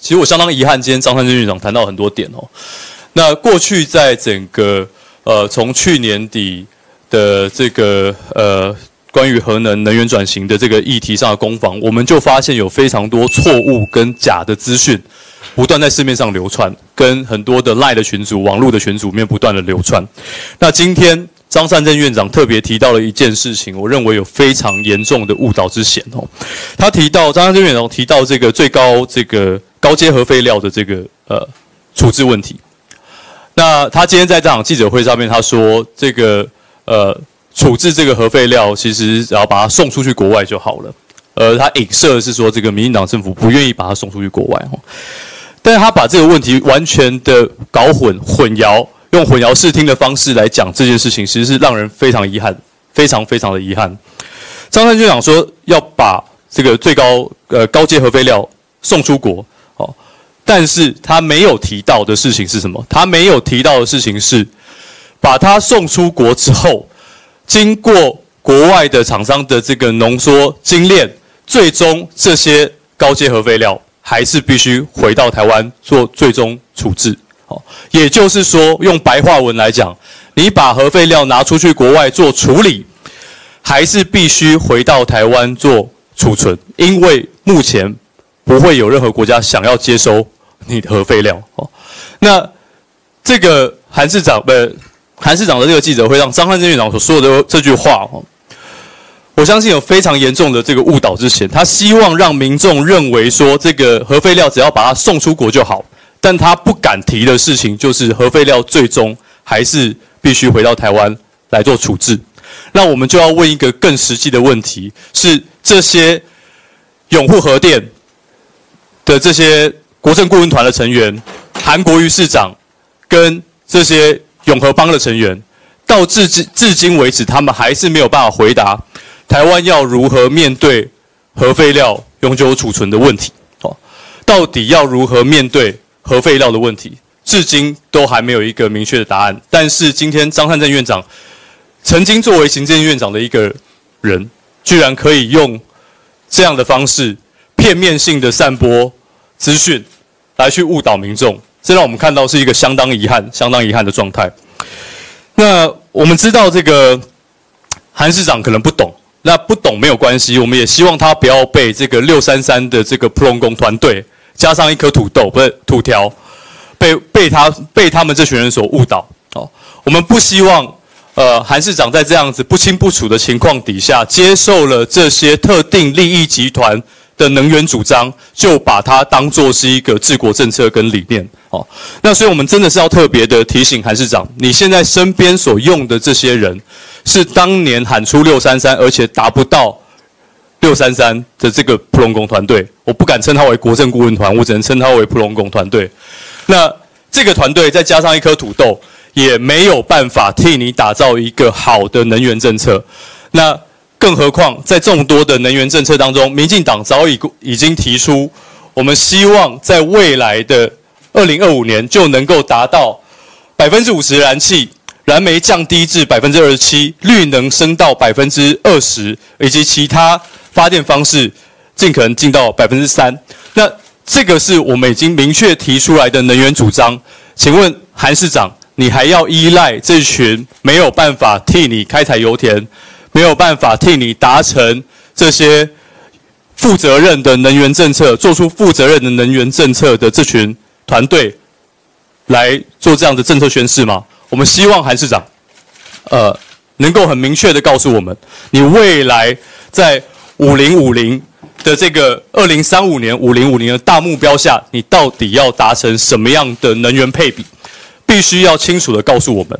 其实我相当遗憾，今天张善政院长谈到很多点哦。那过去在整个从去年底的这个关于核能源转型的这个议题上的攻防，我们就发现有非常多错误跟假的资讯不断在市面上流传，跟很多的 LINE 的群组、网络的群组里面不断的流传。那今天张善政院长特别提到了一件事情，我认为有非常严重的误导之嫌哦。他提到张善政院长提到这个最高高阶核废料的这个处置问题。那他今天在这场记者会上面，他说这个处置这个核废料，其实只要把它送出去国外就好了。他影射的是说，这个民进党政府不愿意把它送出去国外哦。但是他把这个问题完全的搞混淆，用混淆视听的方式来讲这件事情，其实是让人非常遗憾，非常非常的遗憾。张善政长说要把这个最高阶核废料送出国，哦，但是他没有提到的事情是什么？他没有提到的事情是，把它送出国之后，经过国外的厂商的这个浓缩精炼，最终这些高阶核废料还是必须回到台湾做最终处置。也就是说，用白话文来讲，你把核废料拿出去国外做处理，还是必须回到台湾做储存，因为目前不会有任何国家想要接收你的核废料。那这个韩市长的这个记者会上，张善政院长所说的这句话，我相信有非常严重的这个误导之嫌。他希望让民众认为说，这个核废料只要把它送出国就好。但他不敢提的事情，就是核废料最终还是必须回到台湾来做处置。那我们就要问一个更实际的问题：是这些拥护核电的这些国政顾问团的成员，韩国瑜市长跟这些永和帮的成员，到至今为止，他们还是没有办法回答台湾要如何面对核废料永久储存的问题。到底要如何面对核废料的问题，至今都还没有一个明确的答案。但是今天张善政院长曾经作为行政院长的一个人，居然可以用这样的方式片面性的散播资讯来去误导民众，这让我们看到是一个相当遗憾的状态。那我们知道这个韩市长可能不懂，那不懂没有关系，我们也希望他不要被这个633的这个普隆宫团队加上一颗土条，被他们这群人所误导。我们不希望韩市长在这样子不清不楚的情况底下，接受了这些特定利益集团的能源主张，就把它当作是一个治国政策跟理念。那所以我们真的是要特别的提醒韩市长，你现在身边所用的这些人，是当年喊出633，而且达不到633的这个普隆宫团队，我不敢称他为国政顾问团，我只能称他为普隆宫团队。那这个团队再加上一颗土豆，也没有办法替你打造一个好的能源政策。那更何况在众多的能源政策当中，民进党早已经提出，我们希望在未来的2025年就能够达到50%燃气。燃煤降低至27%，绿能升到20%，以及其他发电方式尽可能进到3%。那这个是我们已经明确提出来的能源主张。请问韩市长，你还要依赖这群没有办法替你开采油田，没有办法替你达成这些负责任的能源政策，做出负责任的能源政策的这群团队来做这样的政策宣示吗？我们希望韩市长，能够很明确的告诉我们，你未来在5050的这个2035年5050的大目标下，你到底要达成什么样的能源配比，必须要清楚的告诉我们。